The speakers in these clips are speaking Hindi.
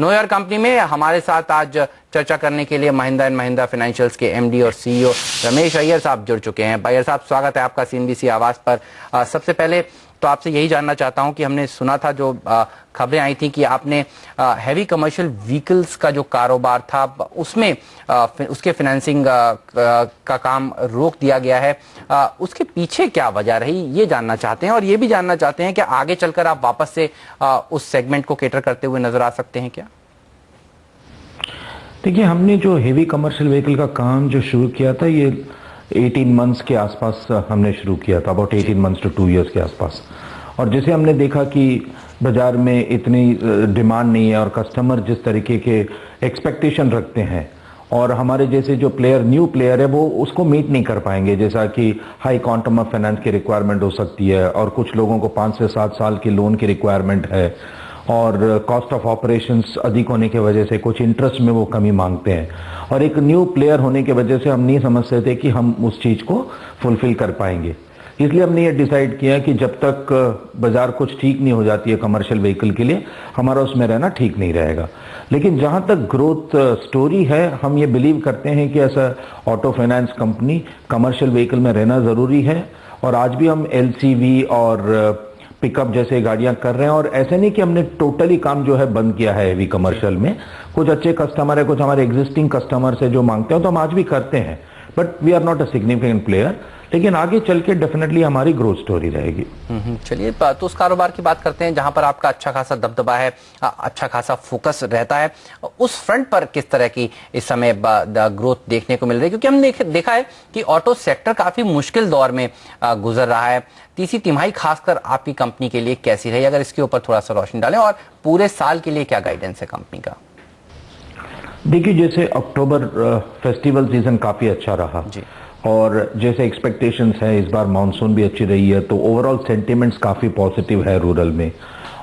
नोयर कंपनी में हमारे साथ आज चर्चा करने के लिए महिंद्रा एंड महिंद्रा फाइनेंशियल्स के एमडी और सीईओ रमेश अय्यर साहब जुड़ चुके हैं। अय्यर साहब, स्वागत है आपका सीएनबीसी आवाज पर। सबसे पहले तो आपसे यही जानना चाहता हूं कि हमने सुना था, जो खबरें आई थी कि आपने हैवी कमर्शियल व्हीकल्स का जो कारोबार था उसमें उसके फाइनेंसिंग का काम रोक दिया गया है। उसके पीछे क्या वजह रही, ये जानना चाहते हैं। और ये भी जानना चाहते हैं कि आगे चलकर आप वापस से उस सेगमेंट को कैटर करते हुए नजर आ सकते हैं क्या? देखिए, हमने जो हेवी कमर्शियल व्हीकल का काम जो शुरू किया था, ये 18 मंथ्स के आसपास हमने शुरू किया था, अबाउट 18 मंथ्स टू 2 इयर्स के आसपास। और जैसे हमने देखा कि बाजार में इतनी डिमांड नहीं है और कस्टमर जिस तरीके के एक्सपेक्टेशन रखते हैं और हमारे जैसे जो प्लेयर, न्यू प्लेयर है, वो उसको मीट नहीं कर पाएंगे। जैसा कि हाई क्वांटम ऑफ फाइनेंस की रिक्वायरमेंट हो सकती है और कुछ लोगों को 5 से 7 साल की लोन की रिक्वायरमेंट है और कॉस्ट ऑफ ऑपरेशंस अधिक होने की वजह से कुछ इंटरेस्ट में वो कमी मांगते हैं। और एक न्यू प्लेयर होने की वजह से हम नहीं समझते थे कि हम उस चीज को फुलफिल कर पाएंगे। इसलिए हमने ये डिसाइड किया कि जब तक बाजार कुछ ठीक नहीं हो जाती है कमर्शियल व्हीकल के लिए, हमारा उसमें रहना ठीक नहीं रहेगा। लेकिन जहां तक ग्रोथ स्टोरी है, हम ये बिलीव करते हैं कि ऐसा auto finance company commercial vehicle में रहना जरूरी है। और आज भी हम एलसीवी और पिकअप जैसे गाड़ियां कर रहे हैं। और ऐसे नहीं कि हमने टोटली काम जो है बंद किया है हेवी कमर्शियल में। कुछ अच्छे कस्टमर है, कुछ हमारे एग्जिस्टिंग कस्टमर से जो मांगते हैं तो हम आज भी करते हैं, but we are not a significant player. लेकिन आगे चल के डेफिनेटली हमारी ग्रोथ स्टोरी रहेगी। चलिए, तो उस कारोबार की बात करते हैं जहां पर आपका अच्छा खासा दबदबा है, अच्छा खासा फोकस रहता है। उस फ्रंट पर किस तरह की इस समय ग्रोथ देखने को मिल रही है? क्योंकि हमने देखा है कि ऑटो सेक्टर काफी मुश्किल दौर में गुजर रहा है। तीसरी तिमाही खासकर आपकी कंपनी के लिए कैसी रही, अगर इसके ऊपर थोड़ा सा रोशनी डालें, और पूरे साल के लिए क्या गाइडेंस है कंपनी का? देखिए, जैसे अक्टूबर फेस्टिवल सीजन काफी अच्छा रहा जी। और जैसे एक्सपेक्टेशंस है, इस बार मानसून भी अच्छी रही है, तो ओवरऑल सेंटिमेंट्स काफी पॉजिटिव है रूरल में।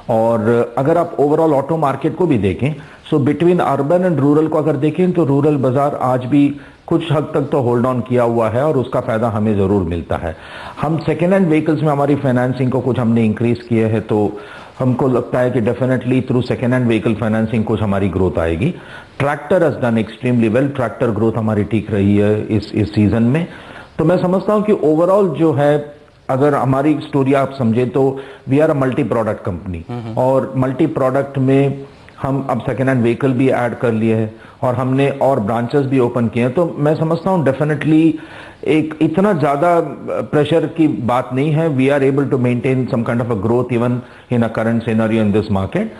और अगर आप ओवरऑल ऑटो मार्केट को भी देखें, so between urban and rural को अगर देखें तो रूरल बाजार आज भी कुछ हद तक तो होल्ड ऑन किया हुआ है और उसका फायदा हमें जरूर मिलता है। हम सेकेंड हैंड व्हीकल्स में हमारी फाइनेंसिंग को कुछ हमने इंक्रीज किए हैं, तो हमको लगता है कि definitely through second hand vehicle financing कुछ हमारी ग्रोथ आएगी। Tractor has done extremely well, tractor growth हमारी ठीक रही है इस सीजन में। तो मैं समझता हूं कि ओवरऑल जो है, अगर हमारी स्टोरी आप समझे तो we are a multi product company. और मल्टी प्रोडक्ट में हम अब सेकेंड हैंड व्हीकल भी ऐड कर लिए हैं और हमने और ब्रांचेस भी ओपन किए हैं। तो मैं समझता हूं डेफिनेटली एक इतना ज्यादा प्रेशर की बात नहीं है। We are able to maintain some kind of a growth even in a current scenario in this market.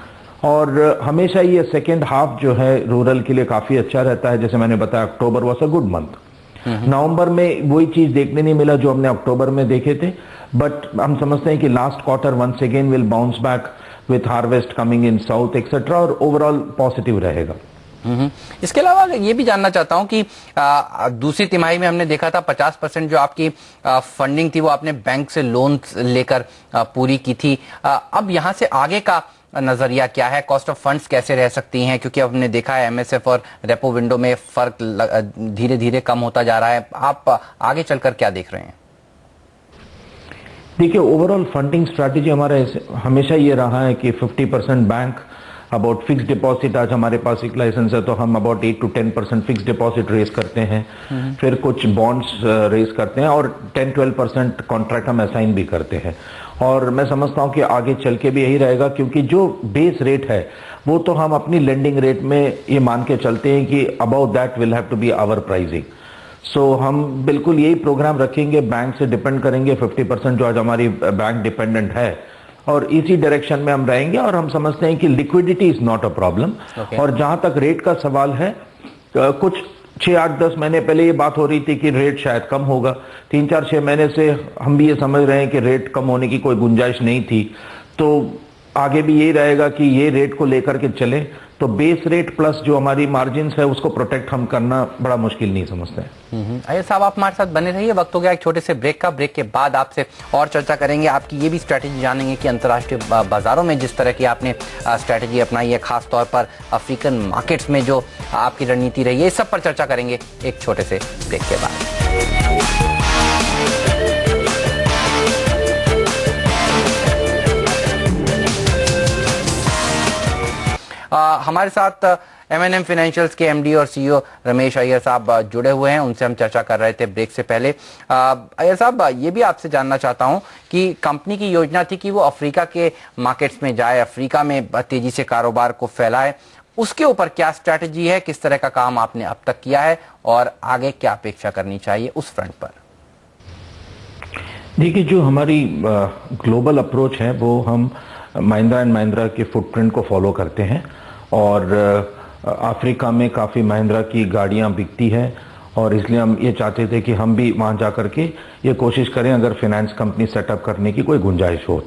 और हमेशा ये सेकेंड हाफ जो है रूरल के लिए काफी अच्छा रहता है। जैसे मैंने बताया, अक्टूबर वॉज अ गुड मंथ। नवंबर में वही चीज देखने नहीं मिला जो हमने अक्टूबर में देखे थे, बट हम समझते हैं कि last quarter once again will bounce back with harvest coming in south etcetera, और ओवरऑल पॉजिटिव रहेगा। इसके अलावा ये भी जानना चाहता हूं कि दूसरी तिमाही में हमने देखा था 50% जो आपकी फंडिंग थी वो आपने बैंक से लोन लेकर पूरी की थी। अब यहां से आगे का नजरिया क्या है? कॉस्ट ऑफ फंड्स कैसे रह सकती हैं? क्योंकि अब हमने देखा है एमएसएफ और रेपो विंडो में फर्क धीरे धीरे कम होता जा रहा है। आप आगे चलकर क्या देख रहे हैं? देखिए, ओवरऑल फंडिंग स्ट्रैटेजी हमारा हमेशा ये रहा है कि 50% बैंक, अबाउट फिक्स डिपॉजिट। आज हमारे पास एक लाइसेंस है तो हम about 8 to 10% fix deposit raise करते हैं, फिर कुछ बॉन्ड्स रेज करते हैं और 10-12% कॉन्ट्रैक्ट हम असाइन भी करते हैं। और मैं समझता हूं कि आगे चल के भी यही रहेगा, क्योंकि जो बेस रेट है वो तो हम अपनी लेंडिंग रेट में ये मान के चलते हैं कि about that will have to be our pricing. So हम बिल्कुल यही प्रोग्राम रखेंगे, बैंक से डिपेंड करेंगे 50% जो आज हमारी बैंक डिपेंडेंट है, और इसी डायरेक्शन में हम रहेंगे। और हम समझते हैं कि liquidity is not a problem. और जहां तक रेट का सवाल है, कुछ 6-8-10 महीने पहले ये बात हो रही थी कि रेट शायद कम होगा। 3-4-6 महीने से हम भी ये समझ रहे हैं कि रेट कम होने की कोई गुंजाइश नहीं थी। तो आगे भी यही रहेगा कि ये रेट को लेकर के चले, तो बेस रेट प्लस जो हमारी मार्जिन है उसको प्रोटेक्ट हम करना बड़ा मुश्किल नहीं समझते हैं। अय्यर साहब, आप हमारे साथ बने रहिए। वक्त हो गया एक छोटे से ब्रेक का। ब्रेक के बाद आपसे और चर्चा करेंगे, आपकी ये भी स्ट्रैटेजी जानेंगे कि अंतर्राष्ट्रीय बाजारों में जिस तरह की आपने स्ट्रैटेजी अपनाई है, खास तौर पर अफ्रीकन मार्केट्स में जो आपकी रणनीति रही है, इस सब पर चर्चा करेंगे एक छोटे से ब्रेक के बाद। हमारे साथ M&M फाइनेंशियल्स के MD और CEO रमेश अय्यर साहब जुड़े हुए हैं, उनसे हम चर्चा कर रहे थे ब्रेक से पहले। अय्यर साहब, ये भी आपसे जानना चाहता हूं कि कंपनी की योजना थी कि वो अफ्रीका के मार्केट्स में जाए, अफ्रीका में तेजी से कारोबार को फैलाए, उसके ऊपर क्या स्ट्रैटेजी है, किस तरह का काम आपने अब तक किया है और आगे क्या अपेक्षा करनी चाहिए उस फ्रंट पर? देखिए, जो हमारी ग्लोबल अप्रोच है वो हम महिंद्रा एंड महिंद्रा के फुटप्रिंट को फॉलो करते हैं और अफ्रीका में काफ़ी महिंद्रा की गाड़ियां बिकती है और इसलिए हम ये चाहते थे कि हम भी वहां जा करके ये कोशिश करें अगर फाइनेंस कंपनी सेटअप करने की कोई गुंजाइश हो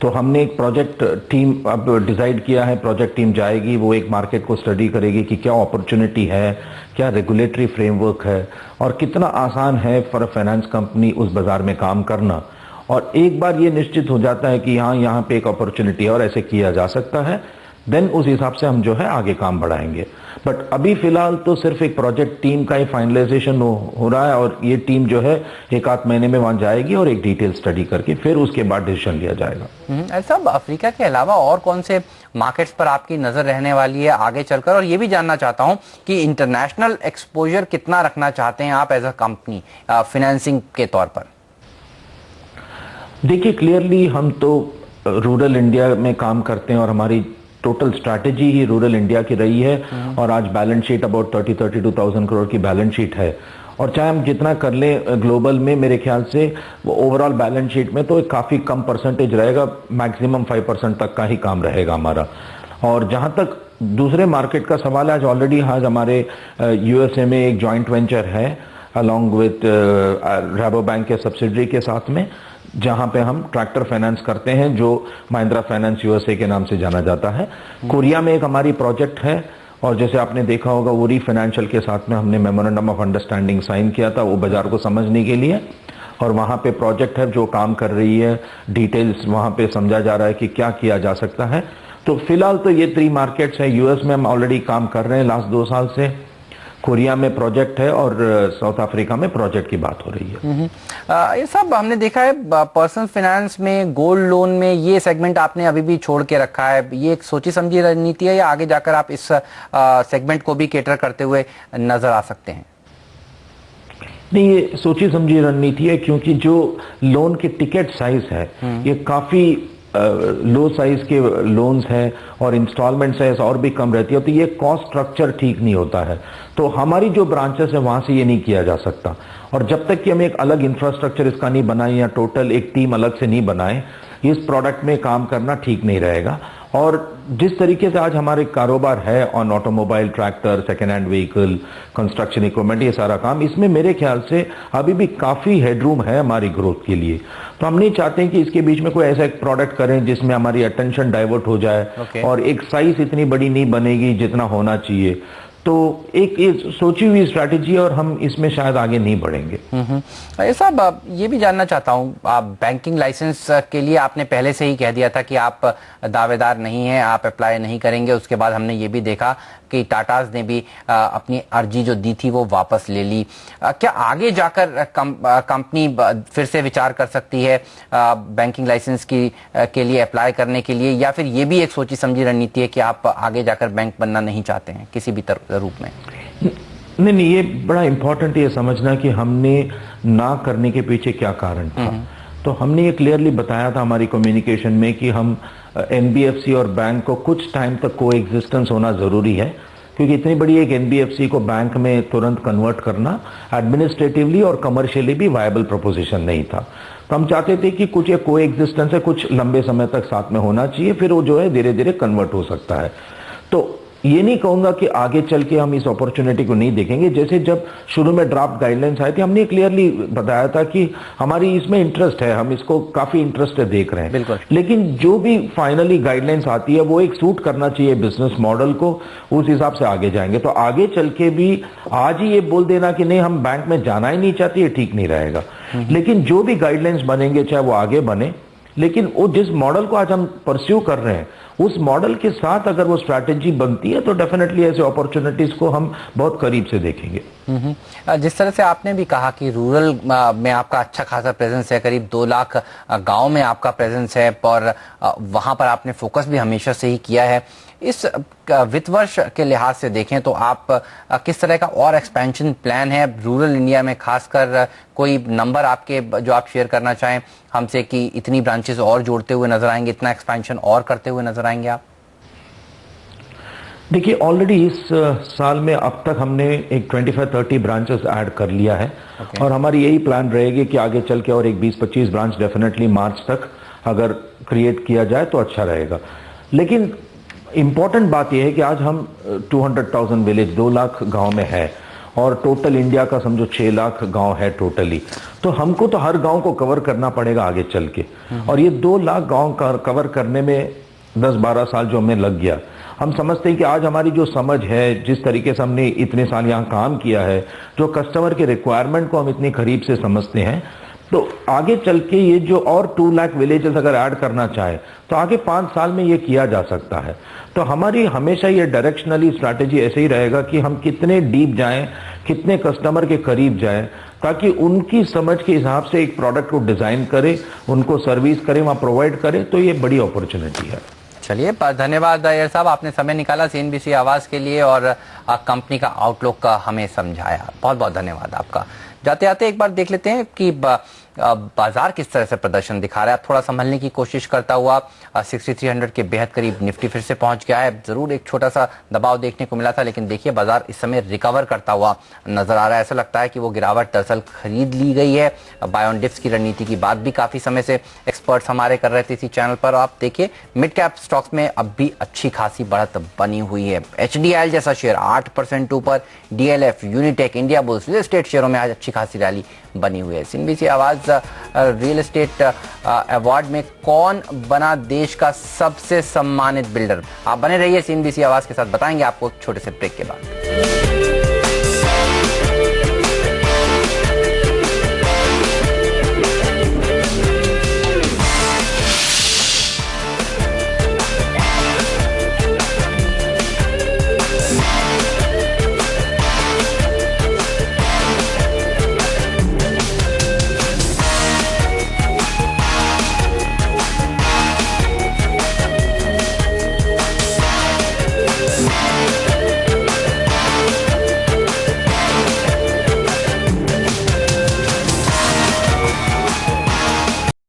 तो हमने एक प्रोजेक्ट टीम अब डिसाइड किया है। प्रोजेक्ट टीम जाएगी, वो एक मार्केट को स्टडी करेगी कि क्या अपॉर्चुनिटी है, क्या रेगुलेटरी फ्रेमवर्क है और कितना आसान है फॉर अ फाइनेंस कंपनी उस बाजार में काम करना। और एक बार ये निश्चित हो जाता है कि हाँ, यहाँ पे एक अपॉर्चुनिटी है और ऐसे किया जा सकता है, देन उस हिसाब से हम जो है आगे काम बढ़ाएंगे। बट अभी फिलहाल तो सिर्फ एक प्रोजेक्ट टीम का ही फाइनलाइजेशन हो रहा है और ये टीम जो है एक आध महीने में वहां जाएगी और एक डिटेल स्टडी करके फिर उसके बाद डिसीजन लिया जाएगा। ऐसा अफ्रीका के अलावा और कौन से मार्केट्स पर आपकी नजर रहने वाली है आगे चलकर? और ये भी जानना चाहता हूं कि इंटरनेशनल एक्सपोजर कितना रखना चाहते हैं आप एज अ कंपनी फाइनेंसिंग के तौर पर? देखिए, क्लियरली हम तो रूरल इंडिया में काम करते हैं और हमारी टोटल स्ट्रैटेजी ही रूरल इंडिया की रही है और आज बैलेंस शीट अबाउट 32,000 करोड़ की बैलेंस शीट है। और चाहे हम जितना कर लें ग्लोबल में, मेरे ख्याल से वो ओवरऑल बैलेंस शीट में तो एक काफी कम परसेंटेज रहेगा, मैक्सिमम 5% तक का ही काम रहेगा हमारा। और जहां तक दूसरे मार्केट का सवाल है, आज ऑलरेडी आज हमारे यूएसए में एक ज्वाइंट वेंचर है अलॉन्ग विथ रैबो बैंक के सब्सिडरी के साथ में, जहां पे हम ट्रैक्टर फाइनेंस करते हैं जो महिंद्रा फाइनेंस यूएसए के नाम से जाना जाता है। कोरिया में एक हमारी प्रोजेक्ट है और जैसे आपने देखा होगा उरी फाइनेंशियल के साथ में हमने मेमोरेंडम ऑफ अंडरस्टैंडिंग साइन किया था वो बाजार को समझने के लिए, और वहां पे प्रोजेक्ट है जो काम कर रही है, डिटेल्स वहां पे समझा जा रहा है कि क्या किया जा सकता है। तो फिलहाल तो ये 3 मार्केट्स है। यूएस में हम ऑलरेडी काम कर रहे हैं लास्ट 2 साल से, कोरिया में प्रोजेक्ट है और साउथ अफ्रीका में प्रोजेक्ट की बात हो रही है। ये सब हमने देखा है पर्सनल फाइनेंस में, गोल्ड लोन में, ये सेगमेंट आपने अभी भी छोड़ के रखा है। ये एक सोची समझी रणनीति है या आगे जाकर आप इस सेगमेंट को भी केटर करते हुए नजर आ सकते हैं? नहीं, ये सोची समझी रणनीति है क्योंकि जो लोन की टिकट साइज है ये काफी लो साइज के लोन्स है और इंस्टॉलमेंट साइज और भी कम रहती है, तो ये कॉस्ट स्ट्रक्चर ठीक नहीं होता है। तो हमारी जो ब्रांचेस है वहां से ये नहीं किया जा सकता और जब तक कि हम एक अलग इंफ्रास्ट्रक्चर इसका नहीं बनाए या टोटल एक टीम अलग से नहीं बनाए, इस प्रोडक्ट में काम करना ठीक नहीं रहेगा। और जिस तरीके से आज हमारे कारोबार है on automobile, tractor, second hand vehicle, construction equipment, ये सारा काम, इसमें मेरे ख्याल से अभी भी काफी हेडरूम है हमारी ग्रोथ के लिए। तो हम नहीं चाहते हैं कि इसके बीच में कोई ऐसा एक प्रोडक्ट करें जिसमें हमारी अटेंशन डाइवर्ट हो जाए और एक साइज इतनी बड़ी नहीं बनेगी जितना होना चाहिए। तो एक सोची हुई स्ट्रैटेजी है और हम इसमें शायद आगे नहीं बढ़ेंगे। साहब, ये भी जानना चाहता हूँ, आप बैंकिंग लाइसेंस के लिए आपने पहले से ही कह दिया था कि आप दावेदार नहीं हैं, आप अप्लाई नहीं करेंगे। उसके बाद हमने ये भी देखा कि टाटाज ने भी अपनी अर्जी जो दी थी वो वापस ले ली। क्या आगे जाकर कंपनी फिर से विचार कर सकती है बैंकिंग लाइसेंस के लिए अप्लाई करने के लिए, या फिर ये भी एक सोची समझी रणनीति है कि आप आगे जाकर बैंक बनना नहीं चाहते हैं किसी भी रूप में? नहीं, ये बड़ा इंपॉर्टेंट है समझना कि हमने ना करने के पीछे क्या कारण था। तो हमने ये क्लियरली बताया था हमारी कम्युनिकेशन में कि हम एनबीएफसी और बैंक को कुछ टाइम तक को एग्जिस्टेंस होना जरूरी है, क्योंकि इतनी बड़ी एक एनबीएफसी को बैंक में तुरंत कन्वर्ट करना एडमिनिस्ट्रेटिवली और कमर्शियली भी वायबल प्रोपोजिशन नहीं था। तो हम चाहते थे कि कुछ एक को एग्जिस्टेंस है, कुछ लंबे समय तक साथ में होना चाहिए, फिर वो जो है धीरे धीरे कन्वर्ट हो सकता है। तो ये नहीं कहूंगा कि आगे चल के हम इस अपॉर्चुनिटी को नहीं देखेंगे। जैसे जब शुरू में ड्राफ्ट गाइडलाइंस आए थे, हमने क्लियरली बताया था कि हमारी इसमें इंटरेस्ट है, हम इसको काफी इंटरेस्ट देख रहे हैं। बिल्कुल। लेकिन जो भी फाइनली गाइडलाइंस आती है वो एक सूट करना चाहिए बिजनेस मॉडल को, उस हिसाब से आगे जाएंगे। तो आगे चल के भी आज ही ये बोल देना कि नहीं हम बैंक में जाना ही नहीं चाहते, ये ठीक नहीं रहेगा। लेकिन जो भी गाइडलाइंस बनेंगे चाहे वो आगे बने, लेकिन वो जिस मॉडल को आज हम परस्यू कर रहे हैं उस मॉडल के साथ अगर वो स्ट्रैटेजी बनती है तो डेफिनेटली ऐसे अपॉर्चुनिटीज को हम बहुत करीब से देखेंगे। जिस तरह से आपने भी कहा कि रूरल में आपका अच्छा खासा प्रेजेंस है, करीब 2 लाख गांव में आपका प्रेजेंस है और वहां पर आपने फोकस भी हमेशा से ही किया है। इस वित्त वर्ष के लिहाज से देखें तो आप किस तरह का और एक्सपेंशन प्लान है रूरल इंडिया में, खासकर कोई नंबर आपके जो आप शेयर करना चाहें हमसे कि इतनी ब्रांचेस और जोड़ते हुए नजर आएंगे, इतना एक्सपेंशन और करते हुए नजर आएंगे आप? देखिए, ऑलरेडी इस साल में अब तक हमने एक 25-30 ब्रांचेस ऐड कर लिया है। और हमारी यही प्लान रहेगी कि आगे चल के और एक 20-25 ब्रांच डेफिनेटली मार्च तक अगर क्रिएट किया जाए तो अच्छा रहेगा। लेकिन इंपॉर्टेंट बात यह है कि आज हम 200,000 विलेज, 2 लाख गांव में है और टोटल इंडिया का समझो 6 लाख गांव है टोटली। तो हमको तो हर गांव को कवर करना पड़ेगा आगे चल के। और ये 2 लाख गांव कवर करने में 10-12 साल जो हमें लग गया, हम समझते हैं कि आज हमारी जो समझ है, जिस तरीके से हमने इतने साल यहाँ काम किया है, जो कस्टमर के रिक्वायरमेंट को हम इतनी करीब से समझते हैं, तो आगे चल के ये जो और 2 लाख विलेजेस अगर ऐड करना चाहे तो आगे 5 साल में ये किया जा सकता है। तो हमारी हमेशा ये डायरेक्शनली स्ट्रैटेजी ऐसे ही रहेगा कि हम कितने डीप जाएं, कितने कस्टमर के करीब जाएं, ताकि उनकी समझ के हिसाब से एक प्रोडक्ट को डिजाइन करें, उनको सर्विस करें, वहां प्रोवाइड करें। तो ये बड़ी अपॉर्चुनिटी है। चलिए, धन्यवाद अय्यर साहब, आपने समय निकाला CNBC आवाज के लिए और कंपनी का आउटलुक हमें समझाया। बहुत बहुत धन्यवाद आपका। जाते जाते एक बार देख लेते हैं कि बाजार किस तरह से प्रदर्शन दिखा रहा है। थोड़ा संभलने की कोशिश करता हुआ 6300 के बेहद करीब निफ्टी फिर से पहुंच गया है। जरूर एक छोटा सा दबाव देखने को मिला था, लेकिन देखिए बाजार इस समय रिकवर करता हुआ नजर आ रहा है। ऐसा लगता है कि वो गिरावट दरअसल खरीद ली गई है। बाय ऑन डिप्स की रणनीति की बात भी काफी समय से एक्सपर्ट्स हमारे कर रहे थे इसी चैनल पर। आप देखिए मिड कैप स्टॉक्स में अब भी अच्छी खासी बढ़त बनी हुई है। HDIL जैसा शेयर 8% ऊपर, DLF, Unitech, India bulls, real estate शेयरों में आज अच्छी खासी रैली बनी हुई है। CNBC आवाज रियल एस्टेट अवार्ड में कौन बना देश का सबसे सम्मानित बिल्डर? आप बने रहिए CNBC आवाज के साथ, बताएंगे आपको छोटे से ब्रेक के बाद।